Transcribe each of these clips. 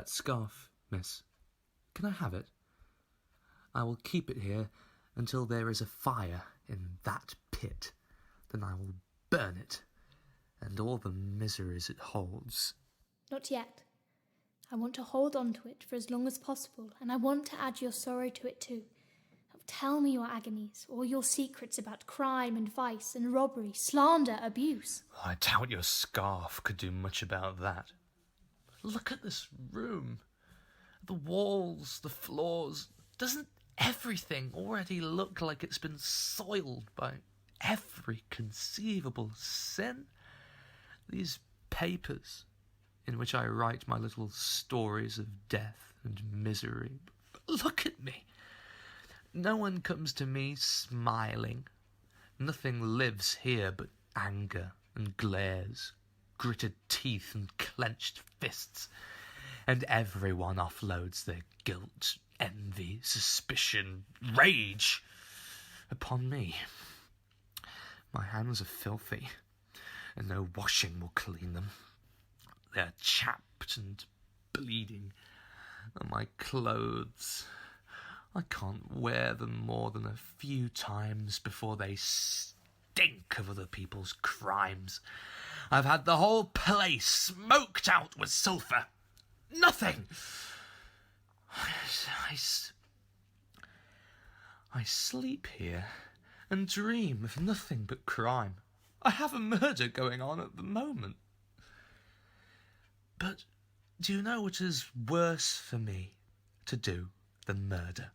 That scarf, miss. Can I have it? I will keep it here until there is a fire in that pit. Then I will burn it, and all the miseries it holds. Not yet. I want to hold on to it for as long as possible, and I want to add your sorrow to it too. Now tell me your agonies, all your secrets about crime and vice and robbery, slander, abuse. I doubt your scarf could do much about that. Look at this room. The walls, the floors. Doesn't everything already look like it's been soiled by every conceivable sin? These papers in which I write my little stories of death and misery. Look at me. No one comes to me smiling. Nothing lives here but anger and glares, gritted teeth and clenched fists. And everyone offloads their guilt, envy, suspicion, rage upon me. My hands are filthy, and no washing will clean them. They're chapped and bleeding, and my clothes, I can't wear them more than a few times before they stink of other people's crimes. I've had the whole place smoked out with sulphur. Nothing! I sleep here and dream of nothing but crime. I have a murder going on at the moment. But do you know what is worse for me to do than murder?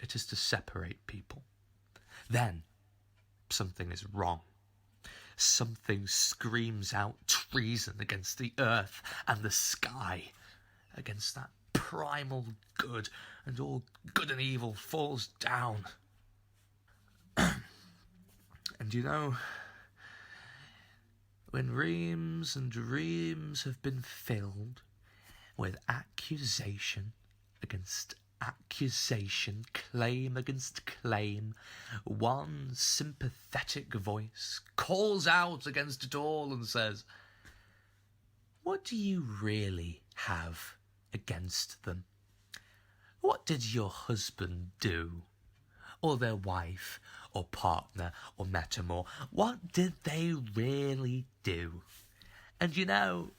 It is to separate people. Then something is wrong. Something screams out treason against the earth and the sky, against that primal good, and all good and evil falls down. And you know, when reams and reams have been filled with accusation against accusation, claim against claim, one sympathetic voice calls out against it all and says, "What do you really have against them? What did your husband do? Or their wife, or partner, or metamour? What did they really do?" And you know,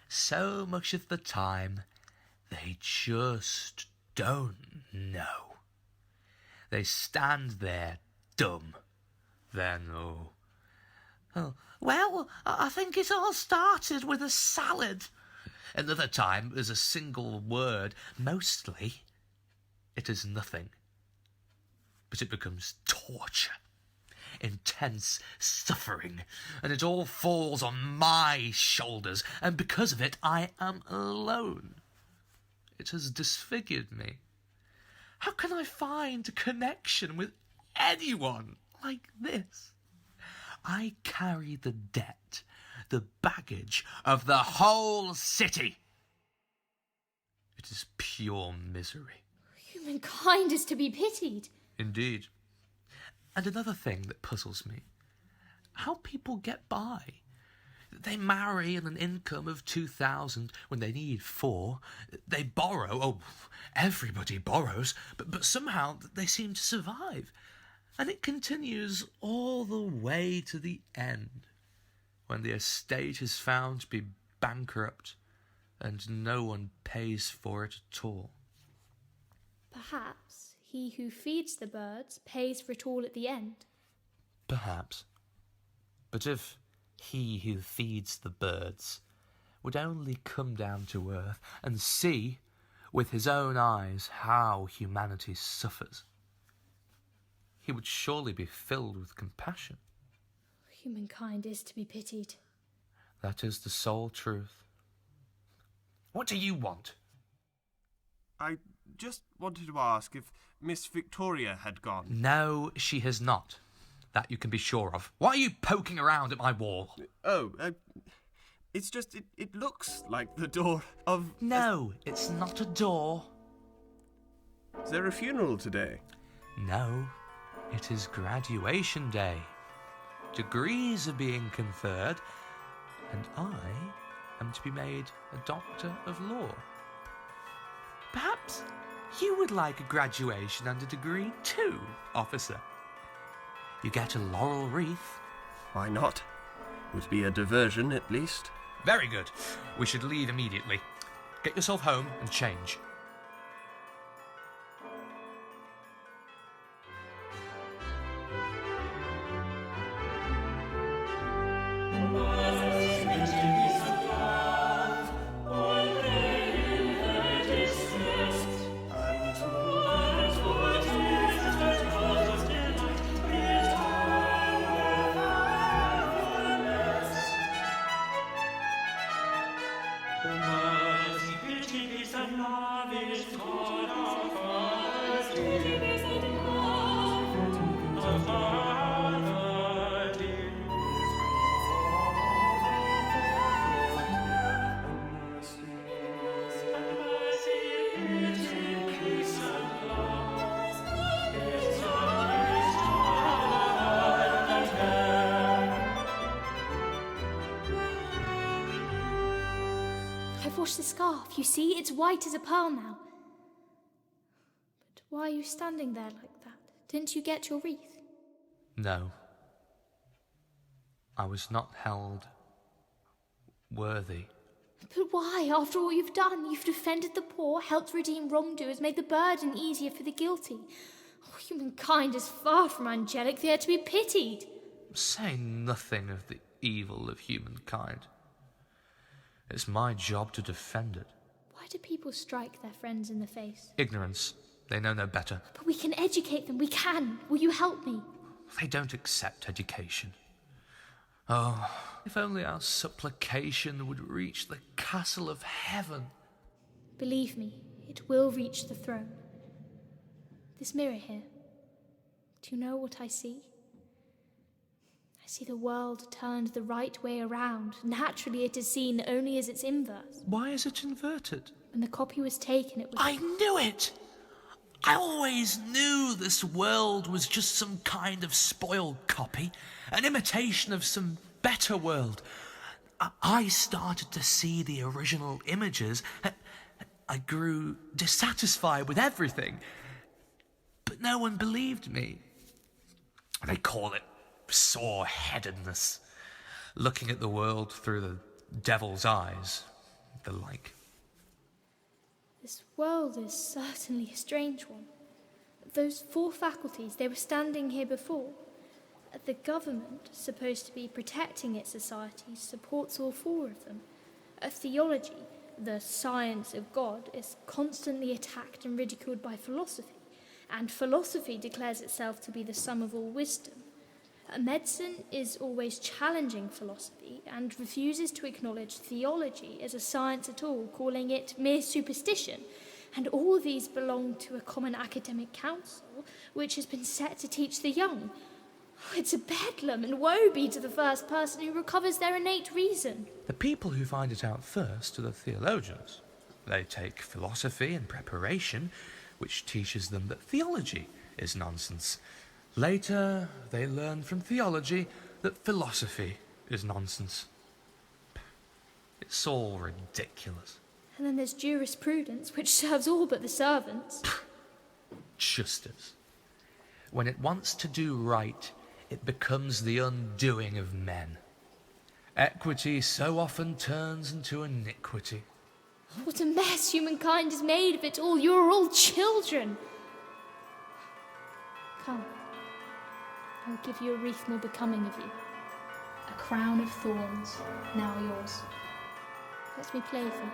so much of the time, they just don't know. They stand there dumb. Then, well, I think it all started with a salad. Another time, there's a single word. Mostly, it is nothing. But it becomes torture, intense suffering, and it all falls on my shoulders, and because of it, I am alone. It has disfigured me. How can I find a connection with anyone like this? I carry the debt, the baggage of the whole city. It is pure misery. Humankind is to be pitied. Indeed. And another thing that puzzles me, how people get by. They marry on an income of 2,000 when they need 4. They borrow, everybody borrows, but somehow they seem to survive. And it continues all the way to the end, when the estate is found to be bankrupt and no one pays for it at all. Perhaps he who feeds the birds pays for it all at the end. Perhaps. But if he who feeds the birds would only come down to earth and see with his own eyes how humanity suffers, he would surely be filled with compassion. Humankind is to be pitied. That is the sole truth. What do you want? I just wanted to ask if Miss Victoria had gone. No, she has not. That you can be sure of. Why are you poking around at my wall? It's just, it looks like the door of... No, it's not a door. Is there a funeral today? No, it is graduation day. Degrees are being conferred, and I am to be made a doctor of law. Perhaps you would like a graduation under degree too, officer. You get a laurel wreath. Why not? Would be a diversion, at least. Very good. We should leave immediately. Get yourself home and change. I've washed the scarf. You see, it's white as a pearl now. But why are you standing there like that? Didn't you get your wreath? No. I was not held worthy. But why? After all you've done, you've defended the poor, helped redeem wrongdoers, made the burden easier for the guilty. Oh, humankind is far from angelic. They are to be pitied. Say nothing of the evil of humankind. It's my job to defend it. Why do people strike their friends in the face? Ignorance. They know no better. But we can educate them. We can. Will you help me? They don't accept education. Oh, if only our supplication would reach the castle of heaven. Believe me, it will reach the throne. This mirror here, do you know what I see? I see the world turned the right way around. Naturally, it is seen only as its inverse. Why is it inverted? When the copy was taken, it was... I knew it! I always knew this world was just some kind of spoiled copy, an imitation of some better world. I started to see the original images. I grew dissatisfied with everything. But no one believed me. They call it sore-headedness, looking at the world through the devil's eyes, the like. This world is certainly a strange one. Those four faculties, they were standing here before. The government, supposed to be protecting its societies, supports all four of them. Theology, the science of God, is constantly attacked and ridiculed by philosophy, and philosophy declares itself to be the sum of all wisdom. Medicine is always challenging philosophy and refuses to acknowledge theology as a science at all, calling it mere superstition. And all these belong to a common academic council, which has been set to teach the young. It's a bedlam, and woe be to the first person who recovers their innate reason. The people who find it out first are the theologians. They take philosophy in preparation, which teaches them that theology is nonsense. Later, they learn from theology that philosophy is nonsense. It's all ridiculous. And then there's jurisprudence, which serves all but the servants. Justice. When it wants to do right, it becomes the undoing of men. Equity so often turns into iniquity. What a mess humankind has made of it all. You're all children. Come. I will give you a wreath more becoming of you. A crown of thorns, now yours. Let me play for you.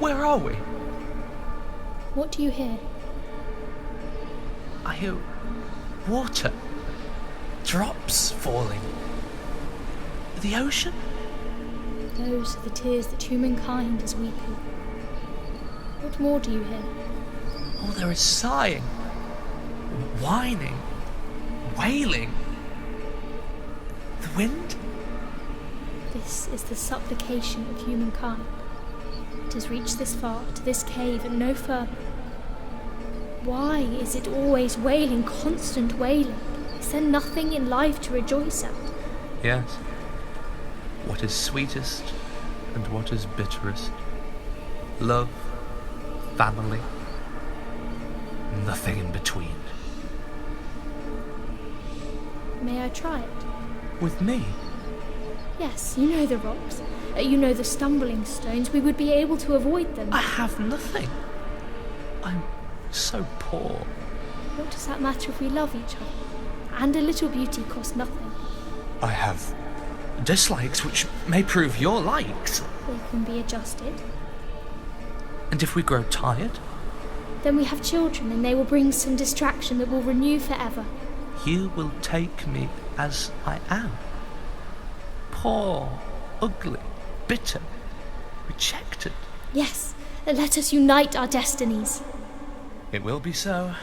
Where are we? What do you hear? I hear water. Drops falling. The ocean? Those are the tears that humankind is weeping. What more do you hear? Oh, there is sighing, whining, wailing. The wind? This is the supplication of humankind. It has reached this far, to this cave, and no further. Why is it always wailing, constant wailing? Is there nothing in life to rejoice at? Yes. What is sweetest and what is bitterest? Love, family, nothing in between. May I try it? With me? Yes, you know the rocks. You know the stumbling stones. We would be able to avoid them. I have nothing. I'm so poor. What does that matter if we love each other? And a little beauty costs nothing. I have dislikes which may prove your likes. They can be adjusted. And if we grow tired? Then we have children, and they will bring some distraction that will renew forever. You will take me as I am. Poor, ugly, bitter, rejected. Yes, let us unite our destinies. It will be so.